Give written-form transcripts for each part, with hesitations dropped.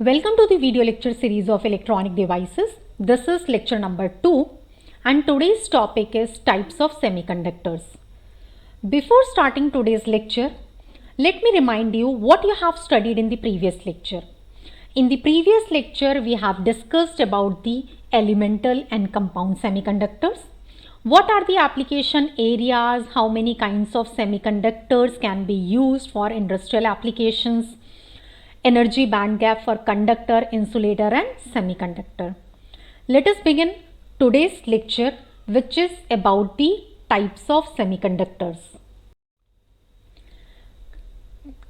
Welcome to the video lecture series of electronic devices. This is lecture number 2 and today's topic is types of semiconductors. Before starting today's lecture, let me remind you what you have studied in the previous lecture. In the previous lecture, we have discussed about the elemental and compound semiconductors. What are the application areas, how many kinds of semiconductors can be used for industrial applications, energy band gap for conductor, insulator and semiconductor. Let us begin today's lecture, which is about the types of semiconductors.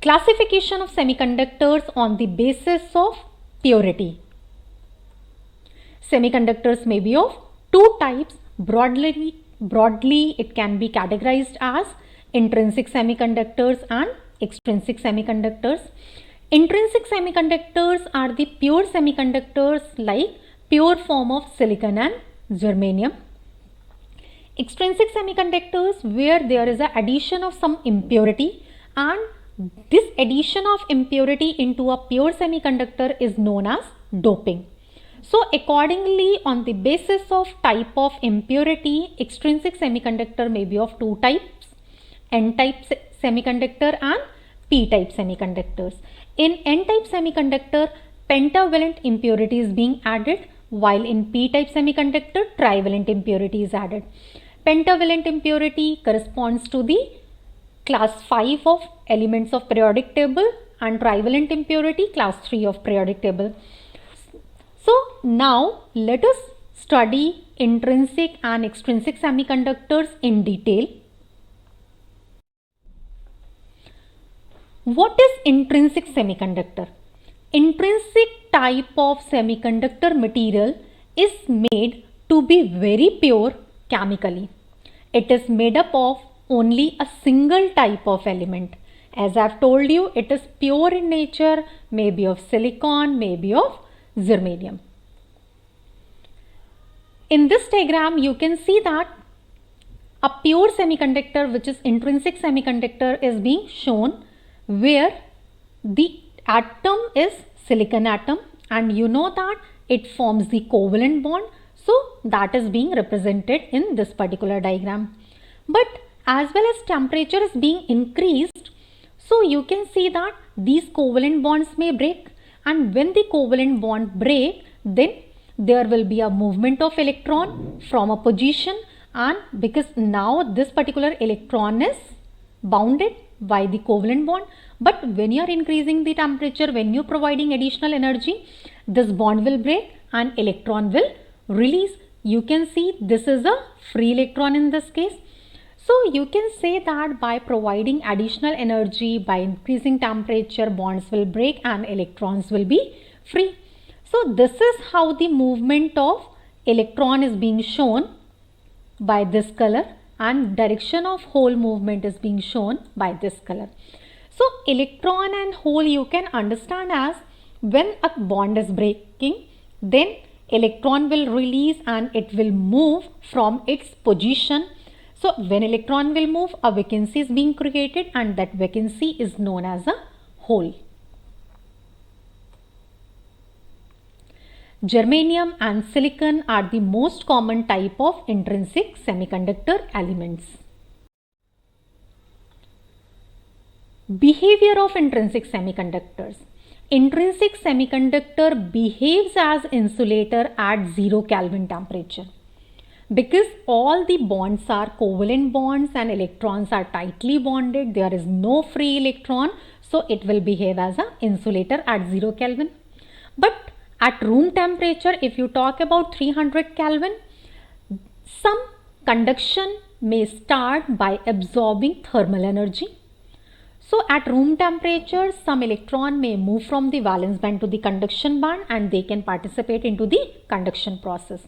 Classification of semiconductors on the basis of purity. Semiconductors may be of two types. Broadly it can be categorized as intrinsic semiconductors and extrinsic semiconductors. Intrinsic semiconductors are the pure semiconductors like pure form of silicon and germanium. Extrinsic semiconductors where there is an addition of some impurity, and this addition of impurity into a pure semiconductor is known as doping. So accordingly, on the basis of type of impurity, extrinsic semiconductor may be of two types, N-type semiconductor and P-type semiconductors. In N-type semiconductor, pentavalent impurity is being added, while in P-type semiconductor, trivalent impurity is added. Pentavalent impurity corresponds to the class 5 of elements of periodic table and trivalent impurity class 3 of periodic table. So now let us study intrinsic and extrinsic semiconductors in detail. What is intrinsic semiconductor? Intrinsic type of semiconductor material is made to be very pure chemically. It is made up of only a single type of element. As I have told you, it is pure in nature, maybe of silicon, maybe of germanium. In this diagram, you can see that a pure semiconductor, which is intrinsic semiconductor, is being shown where the atom is silicon atom, and you know that it forms the covalent bond. So that is being represented in this particular diagram. But as well as temperature is being increased, so you can see that these covalent bonds may break, and when the covalent bond break, then there will be a movement of electron from a position, and because now this particular electron is bounded by the covalent bond, but when you are increasing the temperature, when you are providing additional energy, this bond will break and electron will release. You can see this is a free electron in this case. So you can say that by providing additional energy, by increasing temperature, bonds will break and electrons will be free. So this is how the movement of electron is being shown by this color, and direction of hole movement is being shown by this color. So electron and hole you can understand as when a bond is breaking, then electron will release and it will move from its position. So when electron will move, a vacancy is being created, and that vacancy is known as a hole. Germanium and silicon are the most common type of intrinsic semiconductor elements. Behavior of intrinsic semiconductors. Intrinsic semiconductor behaves as insulator at 0 Kelvin temperature. Because all the bonds are covalent bonds and electrons are tightly bonded, there is no free electron, so it will behave as an insulator at 0 Kelvin. But at room temperature, if you talk about 300 Kelvin, some conduction may start by absorbing thermal energy. So at room temperature, some electron may move from the valence band to the conduction band, and they can participate into the conduction process.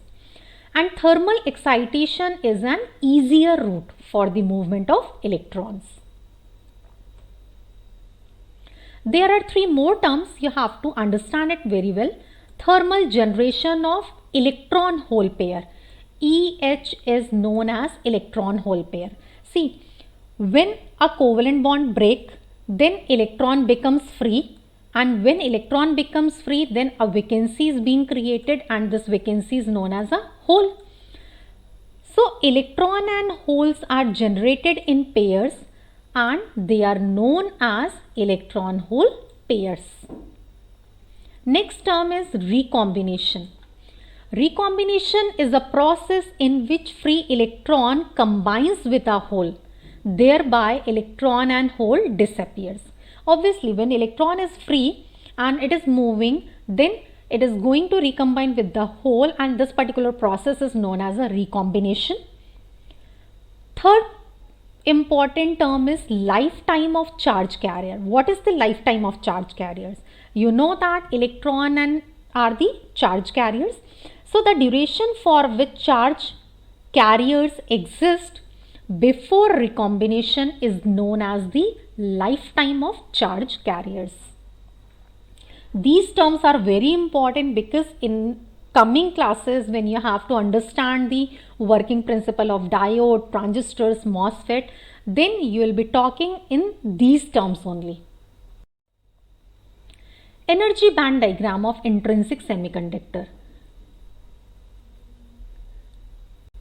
And thermal excitation is an easier route for the movement of electrons. There are three more terms, you have to understand it very well. Thermal generation of electron hole pair. EH is known as electron hole pair. See, when a covalent bond break, then electron becomes free and when electron becomes free, then a vacancy is being created, and this vacancy is known as a hole. So electron and holes are generated in pairs, and they are known as electron hole pairs. Next term is recombination. Recombination is a process in which free electron combines with a hole. Thereby electron and hole disappears. Obviously, when electron is free and it is moving, then it is going to recombine with the hole, and this particular process is known as a recombination. Third important term is lifetime of charge carrier. What is the lifetime of charge carriers? You know that electron are the charge carriers. So the duration for which charge carriers exist before recombination is known as the lifetime of charge carriers. These terms are very important because in coming classes, when you have to understand the working principle of diode, transistors, MOSFET, then you will be talking in these terms only. Energy band diagram of intrinsic semiconductor.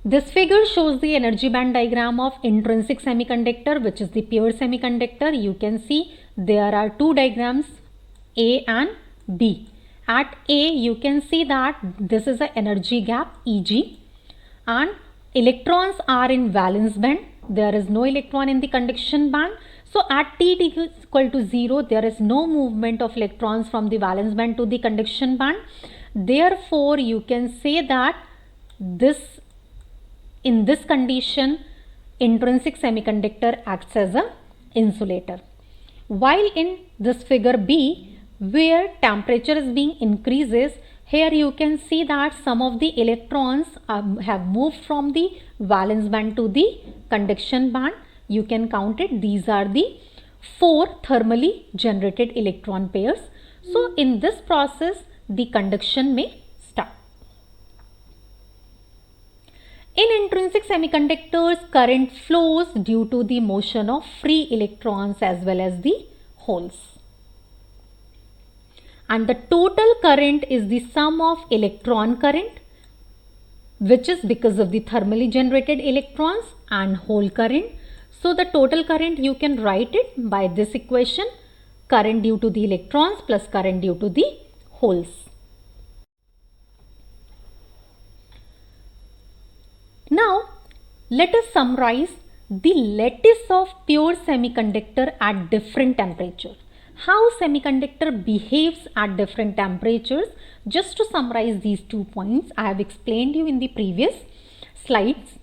This figure shows the energy band diagram of intrinsic semiconductor, which is the pure semiconductor. You can see there are two diagrams, A and B. At A, you can see that this is an energy gap, Eg, and electrons are in valence band. There is no electron in the conduction band. So at T is equal to 0, there is no movement of electrons from the valence band to the conduction band. Therefore, you can say that in this condition, intrinsic semiconductor acts as an insulator. While in this figure B, where temperature is being increases, here you can see that some of the electrons have moved from the valence band to the conduction band. You can count it. These are the 4 thermally generated electron pairs. So in this process, the conduction may start. In intrinsic semiconductors, current flows due to the motion of free electrons as well as the holes. And the total current is the sum of electron current, which is because of the thermally generated electrons, and hole current. So the total current, you can write it by this equation: current due to the electrons plus current due to the holes. Now let us summarize the lattice of pure semiconductor at different temperatures. How semiconductor behaves at different temperatures. Just to summarize these 2 points, I have explained you in the previous slides.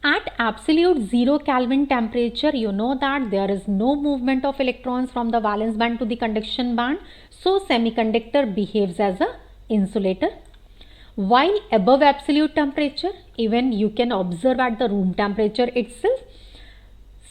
At absolute 0 Kelvin temperature, you know that there is no movement of electrons from the valence band to the conduction band. So semiconductor behaves as an insulator. While above absolute temperature, even you can observe at the room temperature itself,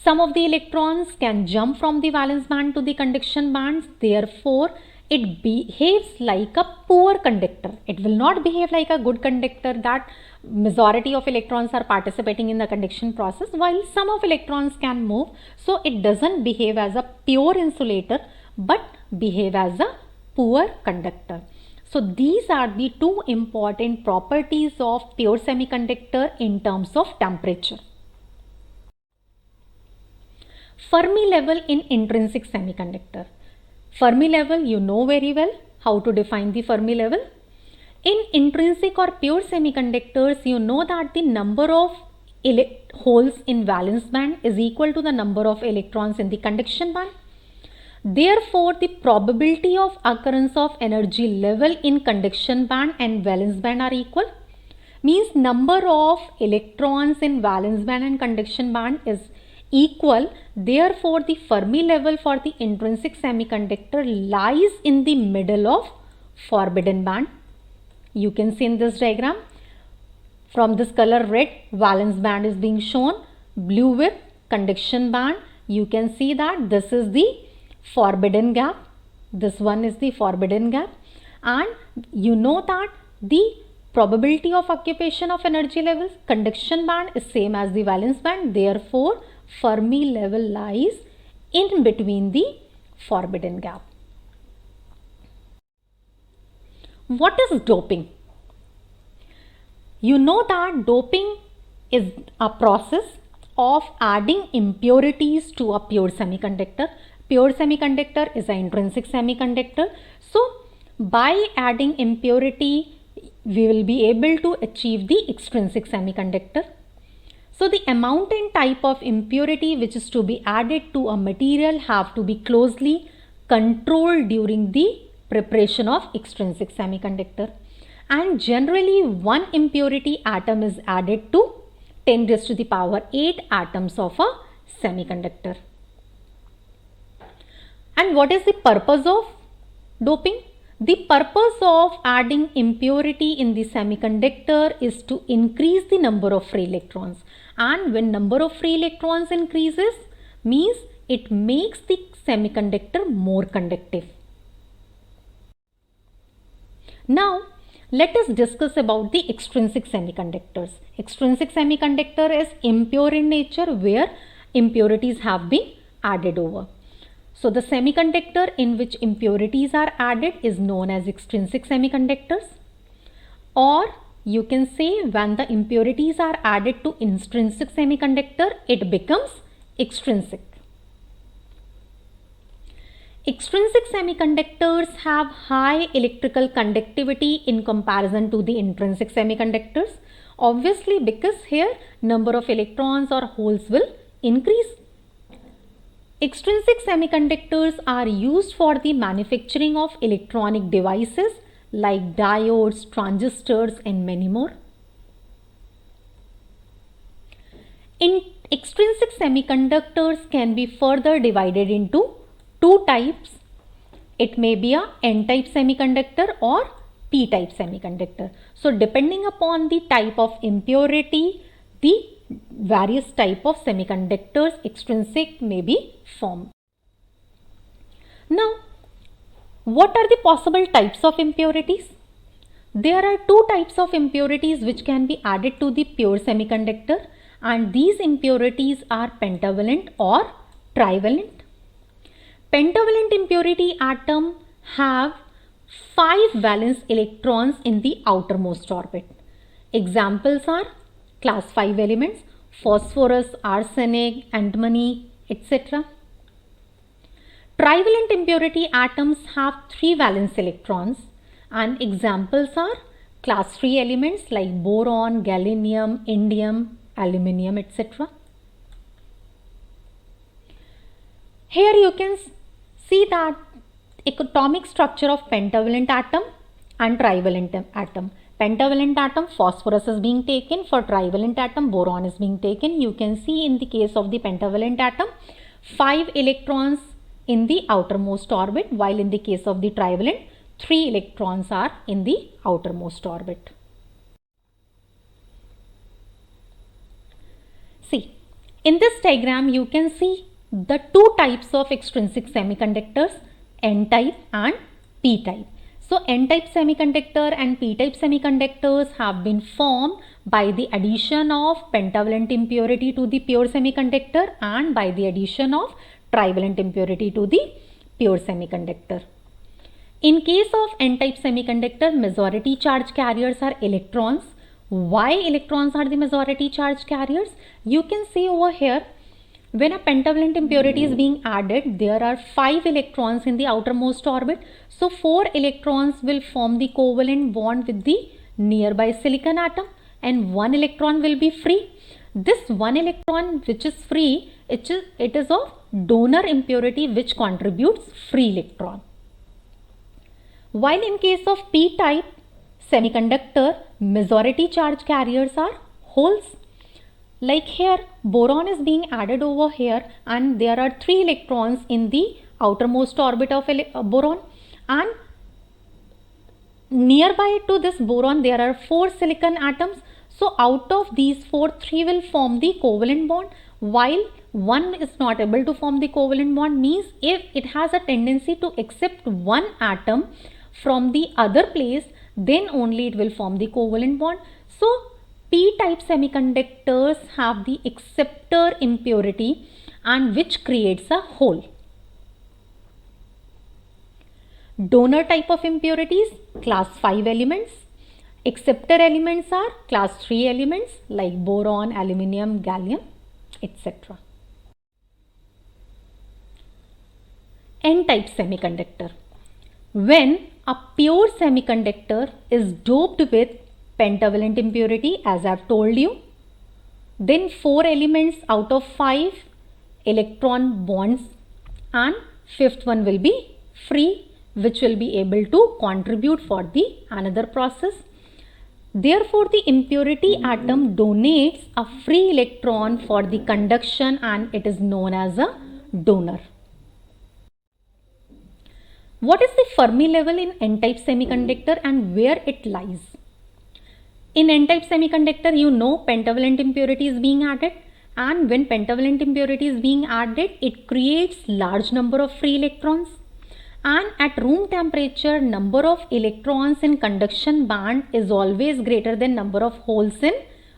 some of the electrons can jump from the valence band to the conduction bands. Therefore, it behaves like a poor conductor. It will not behave like a good conductor, that majority of electrons are participating in the conduction process, while some of electrons can move. So it doesn't behave as a pure insulator, but behave as a poor conductor. So these are the 2 important properties of pure semiconductor in terms of temperature. Fermi level in intrinsic semiconductor. Fermi level, you know very well how to define the Fermi level. In intrinsic or pure semiconductors, you know that the number of holes in valence band is equal to the number of electrons in the conduction band. Therefore, the probability of occurrence of energy level in conduction band and valence band are equal. Means number of electrons in valence band and conduction band is equal. Therefore, the Fermi level for the intrinsic semiconductor lies in the middle of forbidden band. You can see in this diagram, from this color red, valence band is being shown, blue with conduction band. You can see that this is the forbidden gap, this one is the forbidden gap, and you know that the probability of occupation of energy levels, conduction band is same as the valence band. Therefore, Fermi level lies in between the forbidden gap. What is doping? You know that doping is a process of adding impurities to a pure semiconductor. Pure semiconductor is an intrinsic semiconductor. So by adding impurity, we will be able to achieve the extrinsic semiconductor. So the amount and type of impurity which is to be added to a material have to be closely controlled during the preparation of extrinsic semiconductor. And generally one impurity atom is added to 10 raised to the power 8 atoms of a semiconductor. And what is the purpose of doping? The purpose of adding impurity in the semiconductor is to increase the number of free electrons. And when number of free electrons increases, means it makes the semiconductor more conductive. Now, let us discuss about the extrinsic semiconductors. Extrinsic semiconductor is impure in nature where impurities have been added over. So the semiconductor in which impurities are added is known as extrinsic semiconductors, or you can say when the impurities are added to intrinsic semiconductor, it becomes extrinsic. Extrinsic semiconductors have high electrical conductivity in comparison to the intrinsic semiconductors, obviously because here number of electrons or holes will increase. Extrinsic semiconductors are used for the manufacturing of electronic devices like diodes, transistors and many more. Extrinsic semiconductors can be further divided into two types. It may be a N-type semiconductor or P-type semiconductor. So depending upon the type of impurity, the various type of semiconductors extrinsic may be formed. Now, what are the possible types of impurities? There are two types of impurities which can be added to the pure semiconductor, and these impurities are pentavalent or trivalent. Pentavalent impurity atom have 5 valence electrons in the outermost orbit. Examples are class 5 elements, phosphorus, arsenic, antimony, etc. Trivalent impurity atoms have 3 valence electrons, and examples are class 3 elements like boron, gallium, indium, aluminium, etc. Here you can see that atomic structure of pentavalent atom and trivalent atom. Pentavalent atom, phosphorus is being taken. For trivalent atom, boron is being taken. You can see in the case of the pentavalent atom, 5 electrons in the outermost orbit, while in the case of the trivalent, 3 electrons are in the outermost orbit. See, in this diagram you can see the two types of extrinsic semiconductors, N-type and P-type. So N-type semiconductor and P-type semiconductors have been formed by the addition of pentavalent impurity to the pure semiconductor and by the addition of trivalent impurity to the pure semiconductor. In case of N-type semiconductor, majority charge carriers are electrons. Why electrons are the majority charge carriers? You can see over here, when a pentavalent impurity is being added, there are 5 electrons in the outermost orbit. So 4 electrons will form the covalent bond with the nearby silicon atom and 1 electron will be free. This 1 electron which is free, it is of donor impurity which contributes free electron. While in case of P-type semiconductor, majority charge carriers are holes. Like here, boron is being added over here and there are 3 electrons in the outermost orbit of boron, and nearby to this boron there are 4 silicon atoms. So out of these 4, 3 will form the covalent bond, while 1 is not able to form the covalent bond, means if it has a tendency to accept 1 atom from the other place, then only it will form the covalent bond. So P-type semiconductors have the acceptor impurity and which creates a hole. Donor type of impurities, class 5 elements. Acceptor elements are class 3 elements like boron, aluminium, gallium, etc. N-type semiconductor. When a pure semiconductor is doped with pentavalent impurity, as I have told you, then 4 elements out of 5 electron bonds and 5th one will be free, which will be able to contribute for the another process. Therefore, the impurity atom donates a free electron for the conduction and it is known as a donor. What is the Fermi level in N-type semiconductor and where it lies? In N-type semiconductor, you know pentavalent impurity is being added, and when pentavalent impurity is being added, it creates large number of free electrons, and at room temperature, number of electrons in conduction band is always greater than number of holes in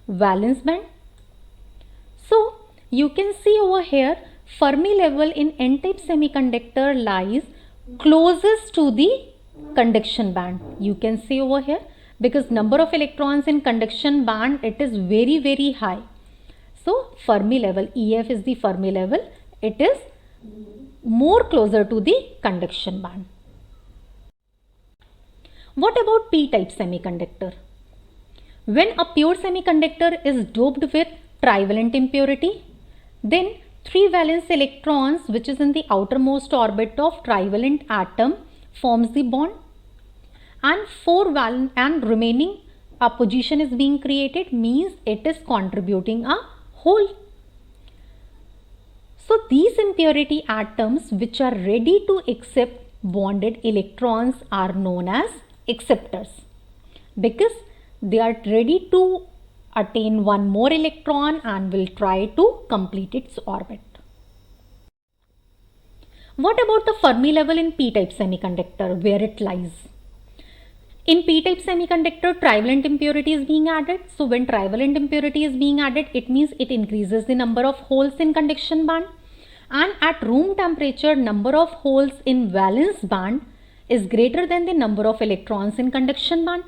valence band. So you can see over here, Fermi level in N-type semiconductor lies closest to the conduction band. You can see over here, because number of electrons in conduction band, it is very, very high. So Fermi level, EF is the Fermi level, it is more closer to the conduction band. What about p-type semiconductor? When a pure semiconductor is doped with trivalent impurity, then 3 valence electrons, which is in the outermost orbit of trivalent atom, forms the bond, and 4 valence and remaining a position is being created, means it is contributing a hole. So these impurity atoms which are ready to accept bonded electrons are known as acceptors, because they are ready to attain one more electron and will try to complete its orbit. What about the Fermi level in p-type semiconductor, where it lies? In p-type semiconductor, trivalent impurity is being added. So when trivalent impurity is being added, it means it increases the number of holes in conduction band, and at room temperature, number of holes in valence band is greater than the number of electrons in conduction band.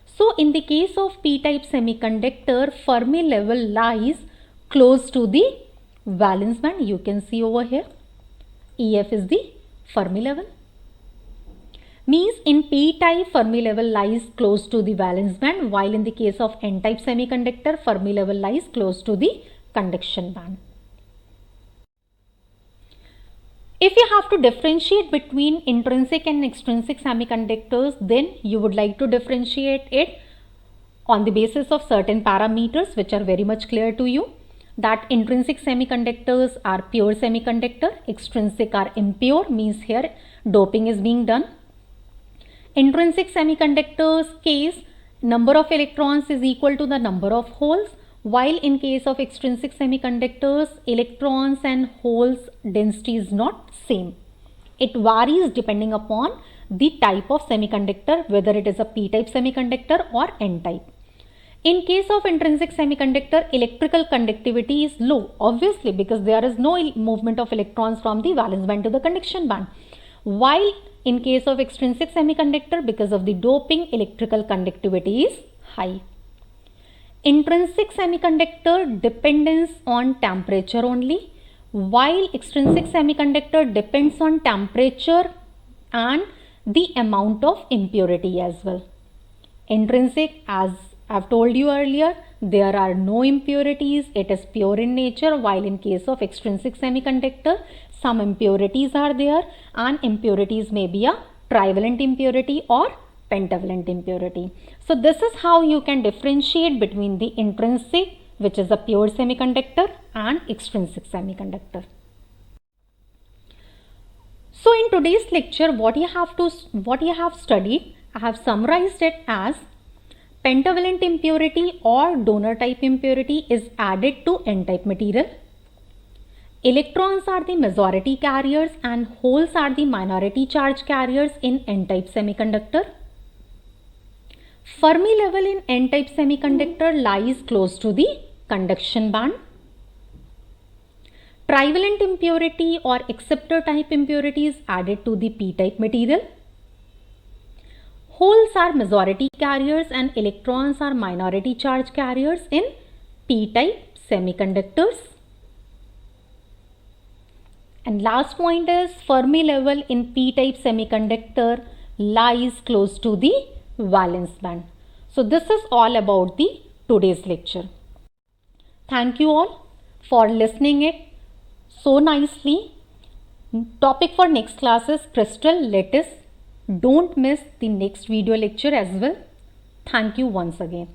So in the case of p-type semiconductor, Fermi level lies close to the valence band. You can see over here, EF is the Fermi level. Means in p-type, Fermi level lies close to the valence band, while in the case of n-type semiconductor, Fermi level lies close to the conduction band. If you have to differentiate between intrinsic and extrinsic semiconductors, then you would like to differentiate it on the basis of certain parameters which are very much clear to you, that intrinsic semiconductors are pure semiconductor, extrinsic are impure, means here doping is being done. Intrinsic semiconductors case, number of electrons is equal to the number of holes, while in case of extrinsic semiconductors, electrons and holes density is not same. It varies depending upon the type of semiconductor, whether it is a p-type semiconductor or n-type. In case of intrinsic semiconductor, electrical conductivity is low, obviously, because there is no movement of electrons from the valence band to the conduction band. While in case of extrinsic semiconductor, because of the doping, electrical conductivity is high. Intrinsic semiconductor dependence on temperature only, while extrinsic semiconductor depends on temperature and the amount of impurity as well. Intrinsic, as I have told you earlier, there are no impurities, it is pure in nature, while in case of extrinsic semiconductor, some impurities are there, and impurities may be a trivalent impurity or pentavalent impurity. So this is how you can differentiate between the intrinsic, which is a pure semiconductor, and extrinsic semiconductor. So in today's lecture, what you have studied, I have summarized it as pentavalent impurity or donor type impurity is added to n-type material. Electrons are the majority carriers and holes are the minority charge carriers in n-type semiconductor. Fermi level in n-type semiconductor lies close to the conduction band. Trivalent impurity or acceptor type impurity is added to the p-type material. holes are majority carriers and electrons are minority charge carriers in p-type semiconductors. And last point is Fermi level in p-type semiconductor lies close to the valence band. So this is all about the today's lecture. Thank you all for listening it so nicely. Topic for next class is crystal lattice. Don't miss the next video lecture as well. Thank you once again.